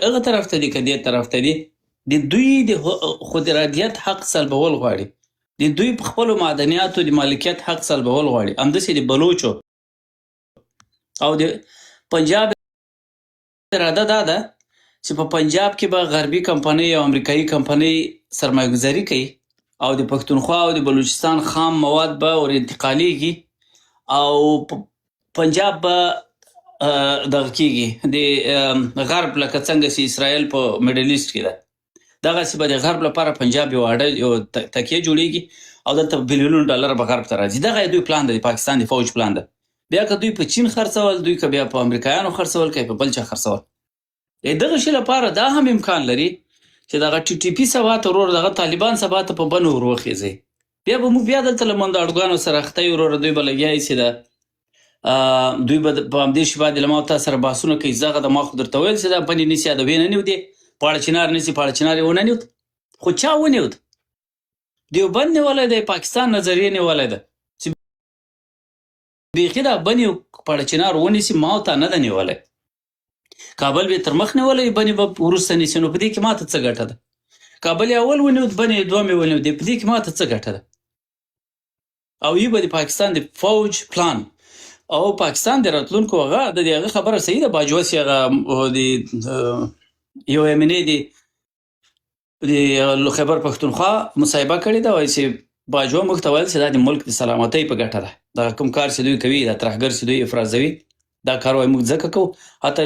هغه طرف ته دي که دې طرف ته دي د دوی د خود ارادیت حق سلبول غواړي، د دوی په خپلو معدنیاتو د مالکیت حق سلبول غواړي. همداسې د بلوچو او د پنجاب اراده دا ده چې په پنجاب کې به غربي کمپنۍ او امریکایي کمپنۍ سرمایه ګذاري کوي او د پښتونخوا او د بلوچستان خام مواد به ور انتقالیږي او پنجاب به دغه کېږي د غرب لکه څنګه چې اسرائیل په میډل ایسټ کې ده، دغسې به د غرب لپاره پنجاب یو تکیه جوړیږي او دلته بلیونونه ډالر به غرب ته راځي. دغه دوی پلان ده، د پاکستان د فوج پلان ده. بیا که دوی په چین خرڅول، دوی که بیا په امریکایانو خرڅول، که په بل چا خرڅول، دغه شي لپاره دا هم امکان لري چې دغه ټي ټي پي سبا ته ورور دغه طالبان سبا ته په بنو ور وخیږي. بیا به موږ بیا دلته له منډاړګانو سره اخته یو وروره، دوی به لګیا چې ده دوی به په همدې شي باندې له ما او تا سره بحثونه کوي. زه هغه د ما خو درته ویل چې دا بنې نیسي، دا ویې نه نیودې، پاړه چنار نیسي، پاړه چنار یې ونه نیود. خو چا ونیود؟ دیوبند نیولی دی، پاکستان نظریه نیولی ده چې بیخي دا بنې پاړه چنار ونیسي، ما او تا نه ده نیولی. کابل به تر مخ نیولی، بنې به وروسته نیسي. نو په دې کې ماته څه ګټه ده؟ کابل یې اول ونیود، بنې یې دوه مې ونیودې، په دې کې ماته څه ګټه ده؟ او یی به د پاکستان د فوج پلان او پاکستان د راتلونکو هغه د هغه خبره صحیح ده. باجوسي هغه د یو امنې د خیبر پښتونخوا مصاحبه کړې ده، وایي چې باجوه موږ ته ویل چې دا د ملک د سلامتۍ په ګټه ده، دغه کوم کار چې دوی کوي، دا ترهګر چې دوی افرازوي، دا کار وایي موږ ځکه کوو. حتی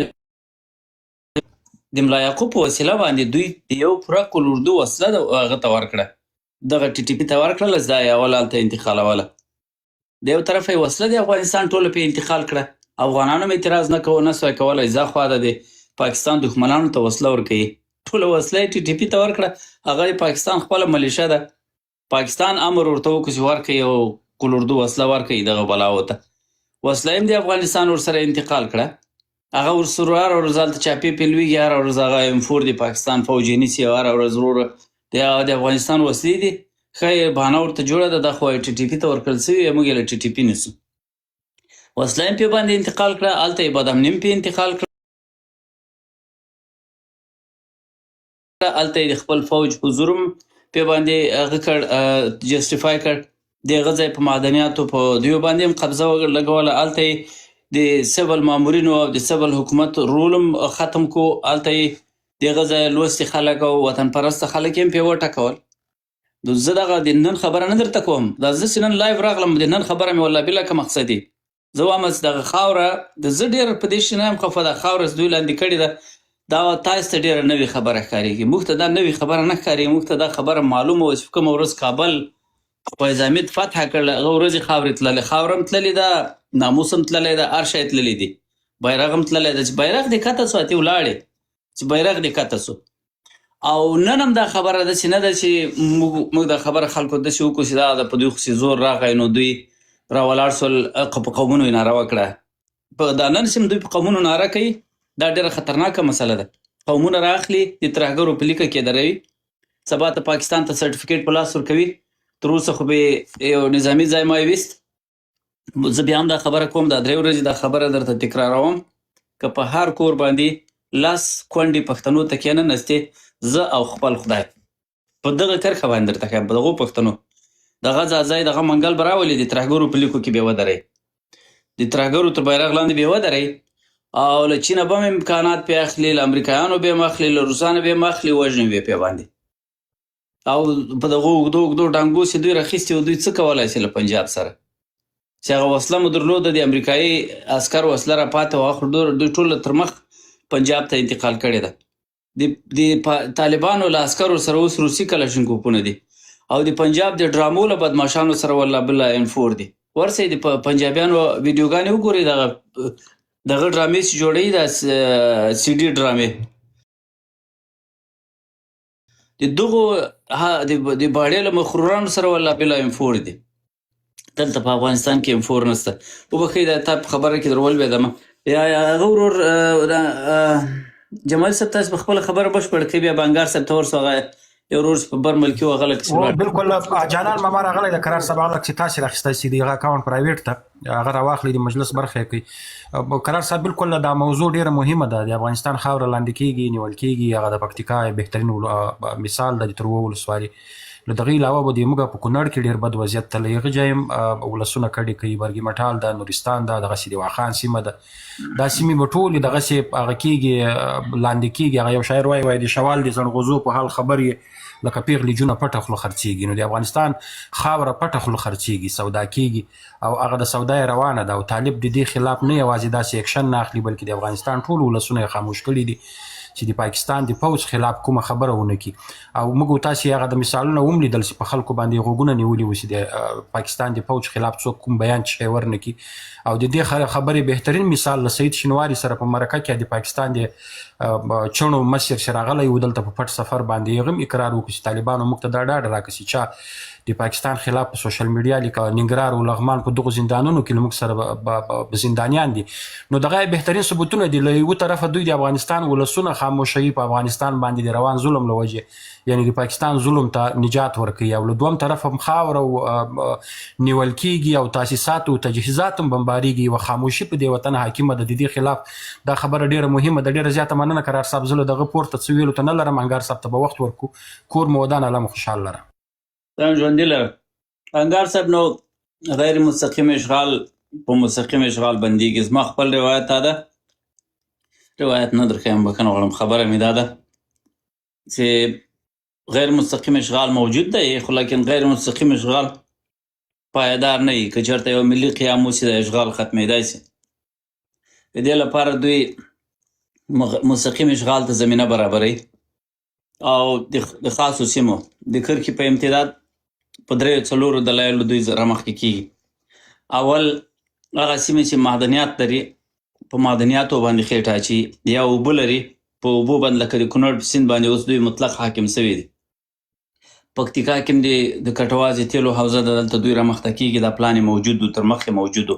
د ملا یعقوب په وسیله باندې دوی د یو پوره کلوردو وسله هغه ته ورکړه، دغه ټي ټي پي ته ورکړله، دا یې اول هلته انتقالوله. د یو طرفه یې وسله د افغانستان ټوله پې انتقال کړه. افغانانو هم اعتراض نه کوو، نه سوی کولی، زه خوا د پاکستان دښمنانو ته وسله ورکوي، ټوله وسله یې ټي ټي پي ته ورکړه. هغه د پاکستان خپله ملیشه ده، پاکستان امر ورته وکړو چې ورکوي او کلوردو وسله ورکوي دغه بلاو ته. وسله هم د افغانستان ورسره انتقال کړه، هغه ورسره هره ورځ هلته چاپې پې لوېږي، هره ورځ هغه M4 د پاکستان فوج یې نیسي، هره ورځ وروره د افغانستان وسلې دي. ښه بهانه ورته جوړه ده، دا خو ټي ټي پي ته ورکړل سوي، موږ یې له ټي ټي پي نیسو. وسله یې پې باندې انتقال کړه، هلته یې بادامني هم پې انتقال کړه، هلته یې د خپل فوج حضور هم پې باندې هغه کړ، جسټیفای کړ. د هغه ځای په معدنیاتو په دویو باندې هم قبضه لګوله. هلته یې د سیول مامورینو او د سیول حکومت رول هم ختم کو. هلته یې د هغه ځای لوستي خلک او وطن پرسته خلک یې هم پې وټکول. زه دغه د نن خبره نه درته کوم، دا زه چې نن لایو راغلم، د نن خبره مې والله بالله که مقصدي، زه وایم چې دغه خاوره زه ډېر په دې شي نه یم خفه، دا خاوره چې دوی لاندې کړې ده، دا تاسو ته ډېره نوې خبره ښکارېږي. موږ ته دا نوې خبره نه ښکارېږي، موږ ته دا خبره معلومه وه چې په کومه ورځ کابل فیض حمید فتح کړله، هغه ورځې خاورې تللې، خاوره هم تللې ده، ناموس هم تللی ده، هر شی تللی دي، بیرغ هم تللی ده. چې بیرغ دې کته سو، اتې ولاړې چې بیرغ دې کته سو. او نن هم دا خبره ده چې نه ده چې موږ دا خبره خلکو داسې وکړو چې دا په دوی خو چې زور راغی نو دوی راولاړ سول، په قومونو یې ناره وکړه. دا نن چې دوی په قومونو ناره کوي، دا ډېره خطرناکه مسله ده. قومونه راخلي، د ترهګرو په لیکه کې دروي، سبا ته پاکستان ته سرټیفیکیټ په لاس ورکوي. تر اوسه خو به یو نظامي ځای ما یې ویست. زه بیا هم دا خبره کوم، دا 3 ورځې دا خبره درته تکراروم، که په هر کور باندې لاس کونډې پښتنو ته کېننستې، زه او خپل خدای په دغه کرښه باندې درته ښیم، په دغو پښتنو دغه ځای دغه منګل به راولي، د ترهګرو په لیکو کې بې ودروئ، د ترهګرو تر بیرغ لاندې بې ودروئ. او له چینه به هم امکانات پې اخلي، له امریکایانو به هم اخلي، له روسانو به هم اخلي، وژنې به پې باندې. او په دغو اوږدو اوږدو ډانګو چې دوی راخیستي وو، دوی څه کولی شي له پنجاب سره چې هغه وسله مو درلوده، د امریکایي عسکر وسله را پاتې وه، خو دوی ټوله تر مخ پنجاب ته انتقال کړې ده. د طالبانو له عسکرو سره اوس روسي کلاشینکوفونه دي، او د پنجاب د ډرامو له بدماشانو سره والله بالله M4 دي. ورسئ د پنجابیانو ویډیوګانې وګورئ، دغه ډرامې چې جوړوي، دا CD ډرامې، د دغو د باړې له مخرورانو سره والله بالله M4 دي. دلته په افغانستان کې M4 نشته. وبښئ دا تا په خبره کې در ولوېدم. یا هغه ورور جمال صاحب تاسو په خپله خبره بشپړه کوي، بیا بانګار صاحب ته ورسو، هغه یو ورور په برمل کې و، هغه لکه بالکل جانان ماما راغلی د قرار سبا لک چې تاسې راخیستی چې د هغه اکاونټ پرایویټ ته هغه راواخلي د مجلس برخه کوي. قرار صاحب بالکل دا موضوع ډیره مهمه ده. د افغانستان خاوره لاندې کیږي، نیول کیږي. هغه د پکتیکا بهترین مثال د ترو ولسوالي. له دغه علاوه به د موږ په کونړ کې ډیر بد وضعیت تل یغه جایم ولسونه کډي کوي، برګي مټال د نورستان دغه سي د واخان سیمه ده. دا سیمې به ټولې دغه سي هغه کیږي لاندې کیږي. هغه یو شاعر وایي د شوال د زنغوزو په حال خبر یې لکه پیغلې جونه پټه خوله خرڅیږي. نو د افغانستان خاوره پټه خوله خرڅیږي، سودا کیږي او هغه د سودا روانه ده. او طالب د دې خلاف نه یوازې داسې اکشن نه اخلي، بلکې د افغانستان ټول ولسونه یې خاموش کړي دي چې د پاکستان د پوځ خلاف کومه خبره ونه کړي. او موږ تاسو هغه د مثالونه هم لیدل چې په خلکو باندې غوږونه نیولي وو چې د پاکستان د پوځ خلاف څوک کوم بیان چې ورنه کړي. او د دې خبرې بهترین مثال له سید شینواري سره په مرکه کې د پاکستان د چونو مسیر شراغلی و دلته په پټ سفر باندې یې هم اقرار وکړ چې طالبانو موږ ته دا ډاډ راکړي چې چا د پاکستان خلاف په سوشل میډیا لیکه ننګرهار او لغمان په دغه زندانونو کې موږ سره زندانیان دي. نو دغه بهترین ثبوتونه دي. له یو طرفه دوی د افغانستان ولسونه خاموشي په افغانستان باندې د روان ظلم لوجه، یعنی د پاکستان ظلم ته نجات ورکوي. او له دوم طرفه خاوره نیول کیږي او تاسیسات او تجهیزات هم بمباریږي و خاموشي په دې وطن حاکمه ده. د دې خلاف دا خبره ډیره مهمه ده. ډیره زیاته مننه قرار صاحب. زه دغه پورته څه ویلو ته نه لرم. انګار صاحب ته به وخت ورکو. کور مو ودان الله خوشحال لره. ژوندي لره انګار صاحب. نو غیر مستقیم اشغال په مستقیم اشغال بندیږي. زما خپل روایت دا ده، روایت نه درخوایم بکنه غواړم، خبره مې دا ده چې غیر مستقیم اشغال موجود ده، خو لیکن غیر مستقیم اشغال پایدار نه وي. که چېرته یو ملي قیام وسي د اشغال ختمېدای سي. د دې لپاره دوی مستقیم اشغال ته زمینه برابروي او د خاصو سیمو د کرکې په امتداد په دریو څلورو دلایلو دوی رامخکې کیږي. اول هغه سیمې چې معدنیات لري، په معدنیاتو باندې خېټه اچي، یا اوبه لري، په اوبو باندې لکه د کونړ په سیند باندې اوس دوی مطلق حاکم سوي دي. پکتیکا کې د کټوازې تیلو حوزه ده، دلته دوی رامخته کیږي. دا پلان موجود و، تر مخکې موجود و.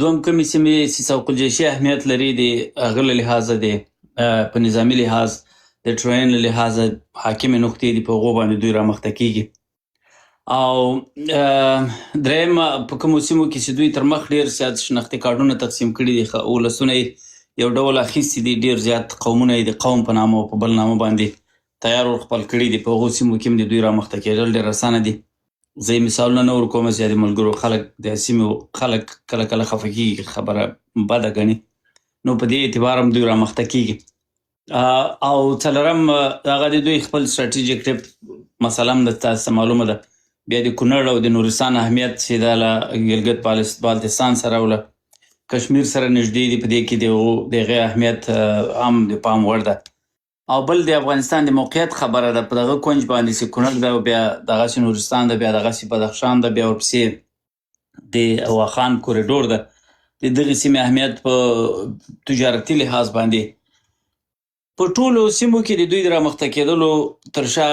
دوم کومې سیمې چې سوق الجیشي اهمیت لري د هغه له لحاظه دی، په نظامي لحاظ د ټرین له لحاظه حاکمې نقطې دي، په هغو باندې دوی رامخته کیږي. او دریم په کومو سیمو کې چې دوی تر مخ ډېر زیات شناختي کارډونه تقسیم کړي دي، ولسونه یې یو ډول اخیستي دي، ډېر زیات قومونه یې د قوم په نامه او په بل نامه باندې تیار ور خپل کړي دي. په هغو سیمو کې هم د دوی رامخته کېدل ډېر اسانه دي. زه یې مثالونه نه ورکوم چې د ملګرو خلک د سیمې خلک کله کله خفه کېږي، خبره بده ګڼي، نو په دې اعتبار هم دوی رامخته کېږي. او څلورم هغه د دوی خپل ستراتیژیک ټپ مسله هم د تاسو معلومه ده. بیا د کونړ او د نورستان اهمیت چې دا له ګلګت بالتستان سره او له کشمیر سره نږدې دي، په دې کې د هغې اهمیت هم د پام وړ ده. او بل د افغانستان د موقعیت خبره ده. په دغه کونج باندې چې کونړ ده، بیا دغسې نورستان ده، بیا دغسې بدخشان ده، بیا ورپسې د واخان کوریډور ده. د دغې سیمې اهمیت په تجارتي لحاظ باندې په ټولو سیمو کې د دوی د رامخته کېدلو تر شا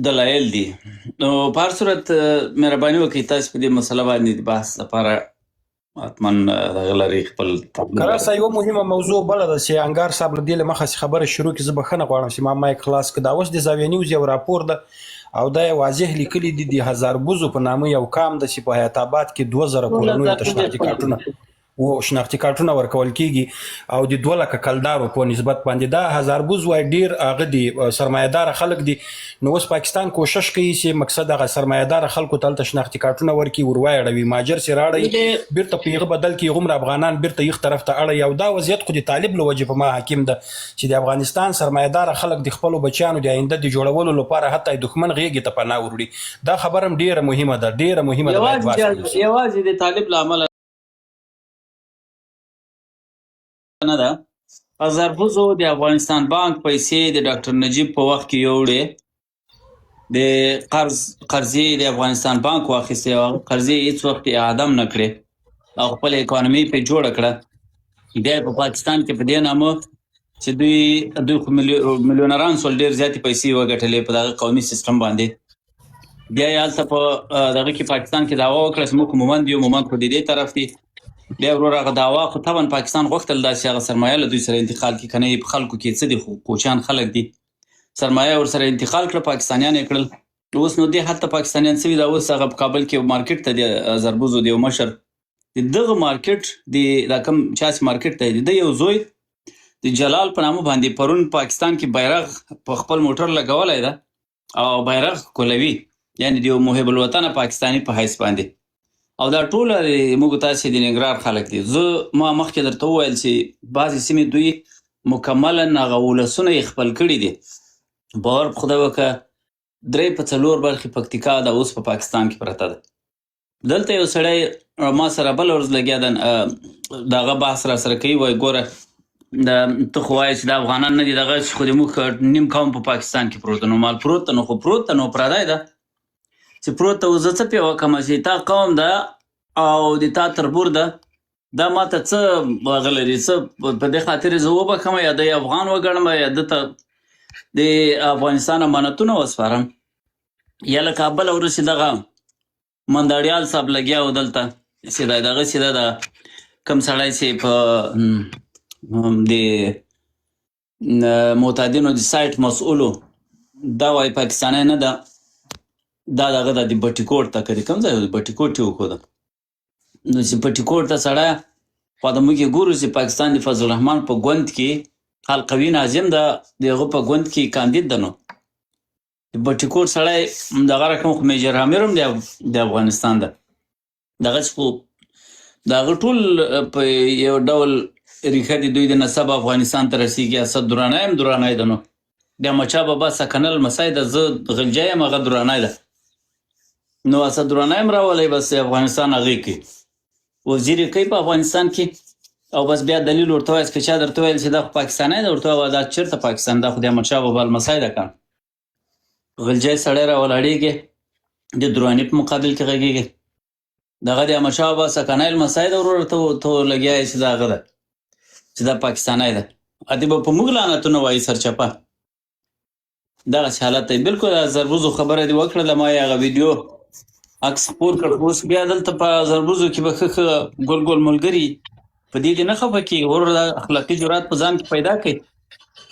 دلایل دي. نو په هر صورت مهرباني وکړئ تاسو په دې مسله باندې د بحث لپاره حتمن دغه لري خپل قرار صاحب. یو مهمه موضوع بله ده چې انګار صاحب له دې له مخه چې خبره شروع کړي، زه بخښنه غواړم چې ما مایک خلاص کړ. دا اوس د زاویه نیوز یو راپور ده او دا یې واضح لیکلي دي د هزاربوزو په نامه یو قام ده چې په حیات آباد کې 2000 کورنیو ته شناختي کارتونه و شناختي کارتونه ورکول کیږي او د 2 لکه کلدارو په نسبت باندې. دا هزاربوز وای ډیر هغه دي سرمایه‌دار خلک دي. نو اوس پاکستان کوشش کوي چې مقصد هغه سرمایه‌دار خلکو ته شناختي کارتونه ورکي، وروايړوي، ماجر سي راړي، بیرته پیغه بدل کی غمر افغانان بیرته یو طرف ته اړي. او دا وضعیت خو د طالب له وجه په ما حاکم ده چې د افغانستان سرمایه‌دار خلک د خپل بچیانو د آینده د جوړولو لپاره حتی دښمن غیږي ته پناه وروړي. دا خبره هم ډیره مهمه ده، ډیره مهمه ده. یوازې د طالب له امله نه ده. هزاربوزو د افغانستان بانک پیسې د ډاکټر نجیب په وخت کې یوړې، د قرضې د افغانستان بانک واخیستې او قرضې هیڅ وخت اعاده نه کړې او خپل اکانومي پرې جوړه کړه. بیا په پاکستان کې په دې نامه چې دوی خو میلیونران سول، ډېر زیاتې پیسې وګټلې په دغه قومي سیستم باندې. بیا یې هلته په دغه کې پاکستان کې دعوا وکړه چې موږ مومند یو، مومند خو د دې طرف دي. بیا ورور هغه دعوا خو طبعا پاکستان غوښتل داسې هغه سرمایه له دوی سره انتقال کړي، که نه په خلکو کې څه دي، خو کوچیان خلک دي، سرمایه ورسره انتقال کړه، پاکستانیان یې کړل. اوس نو دې حتی پاکستانیان سوي دا اوس هغه په کابل کې مارکیټ ته د هزاربوزو د یو مشر د دغه مارکیټ د کوم چاسې مارکیټ دی د یو زوی د جلال په نامه باندې پرون پاکستان کې بیرغ په خپل موټر لګولی ده او بیرغ ښکلوي، یعنې د یو محب الوطنه پاکستاني په حیث باندې. او دا ټوله موږ تاسې د ننګرهار خلک دي. ما مخکې درته وویل چې بعضې سیمې دوی مکملا هغه ولسونه یې خپل کړي دي. باور په خدای وکړه 3 په 4 برخې پکتیکا دا اوس په پاکستان کې پرته ده. دلته یو سړی ما سره بله ورځ لګیا ده، د هغه بحث را سره کوي، وایي ګوره ته خو وایې چې د افغانان نه دي دغه خو د موږ نیم قوم په پاکستان کې پروت ده. نو مال پروت ده، نو خو پروت ده، نو پردی ده چې پروت ده. اوس زه څه پې وکړم چې تا قوم ده او د تا تربور ده، دا ما ته څه هغه لري، څه په دې خاطر زه وبخم یا د افغان وګڼم یا ده ته د افغانستان امانتونه وسپارم. یا لکه بله ورځ چې دغه منداړیال صاحب لګیا و دلته چې دغسې ده د کوم سړی چې په د معتادینو د سایټ مسؤلو دا وایي پاکستانی نه ده، دا دغه ده د بټي کوټ ته که د کوم ځای د بټي کوټ یې وښوده. نو چې بټي کوټ ته سړی خوا د موږ یې ګورو چې پاکستان د فضل الرحمن په ګوند کې حلقوي ناظم ده، د هغه په ګوند کې کاندید ده. نو د بټي کوټ سړی دغه رقم خو میجر امیر هم د افغانستان ده. دغسې خو د هغه ټول په یو ډول ریښه د دوی د نسب افغانستان ته رسیږي. اسد درانی هم درانی ده. نو د احمدشاه بابا سکنل لمسی ده، زه غلجی یم، هغه درانی ده. نو اسد درانی هم راولی، بس افغانستان هغې کوي، وزیر یې کوي په افغانستان کې. او بس بیا دلیل ورته وایاست که چا درته ویل چې دا خو پاکستانی ده، ورته وایه دا چېرته پاکستان، دا خو د احمدشاه بابا لمسی ده که غلجی سړی راولاړېږي د دراني په مقابل کې غږېږي. دغه د احمدشاه بابا سکنی لمسی ده، ورور ته لګیا یې چې دا هغه ده چې دا پاکستانی ده. ادې به په موږ لعنتونه وایي سرچپه. دغسې حالت دی. بلکل زربوزو خبره دې وکړله، ما یې هغه ویډیو عکس خپور کړ. اوس بیا دلته په زربوزو کې به ښه ګل ګل ملګري په دې دې نه خفه کېږي. ورور دا اخلاقي جرات په ځان کې پیدا کړي.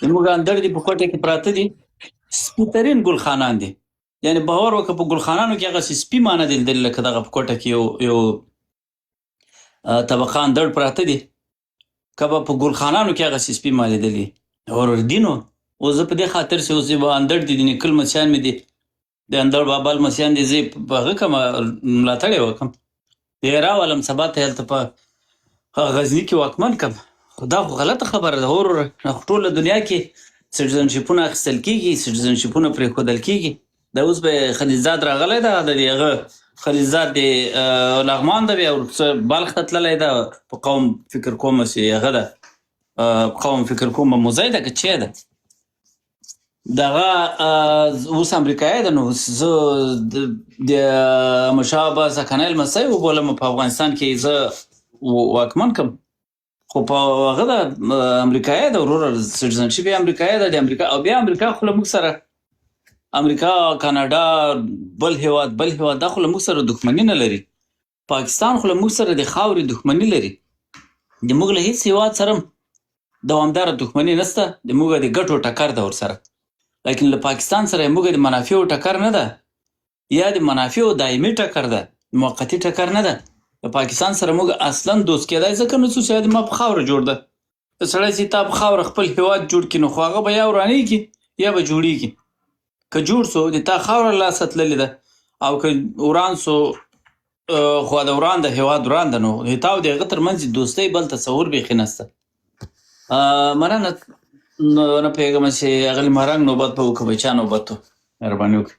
زموږ اندړ دي په کوټه کې پراته دي، سپیترین ګلخانان دي. یعنې باور وکړه په ګلخانانو کې هغسې سپي مانه دي لیدلي لکه دغه په کوټه کې یو طبقه اندړ پراته دي، که به په ګلخانانو کې هغسې سپي ما لیدلي. ورور دي. نو اوس زه په دې خاطر چې اوس به اندړ دي، د نیکه لمسیان مې دي، د اندړ بابا لمسیان دي، زه په هغه کوم ملاتړ یې وکړم، یې راولم سبا ته هلته په غزني کې واکمن کړم. خو دا خو غلطه خبره ده. ورور ټوله دنیا کې سټیزنشیپونه اخیستل کېږي، سټیزنشیپونه پرېښودل کېږي. دا اوس به خلیلزاد راغلی ده، د هغه خلیلزاد د لغمان ده، بیا ورڅه بلخ ته تللی ده، په قوم فکر کوم چې هغه ده قوم فکر کوم موزی ده که چی ده، دغه اوس امریکایي ده. نو زه د احمدشاه بابا سکنی لمسی وبولم په افغانستان کې زه واکمن کړم، خو په هغه ده امریکایي ده. ورور سټیزنشیپ یې امریکایي ده، د امریکا. او بیا امریکا خو له موږ سره، امریکا، کاناډا، بل هیواد دا خو له موږ سره دښمني نه لري. پاکستان خو له موږ سره د خاورې دښمني لري. د موږ له هېڅ هیواد سره دوامداره دښمني نشته، د موږ د ګټو ټکر ده ورسره. لیکن له پاکستان سره موږ د منافعو ټکر نه ده، یا د منافعو دایمي ټکر ده، موقتي ټکر نه ده. د پاکستان سره موږ اصلا دوست کېدای ځکه نشو چې ما په خاوره جوړ ده. سړی چې تا په خاوره خپل هیواد جوړ کړي، نو خو هغه به یا ورانېږي یا به جوړېږي. که جوړ سو د تا خاوره لاسه تللې ده، او که وران سو خو د وران د هیواد وران ده، نو تا او د هغه ترمنځ دوستۍ بل تصور بیخي نشته. مننه. نه پوهېږم چې اغلې مهرنګ نوبت به وکړو، بچا نوبت و. مهرباني وکړئ.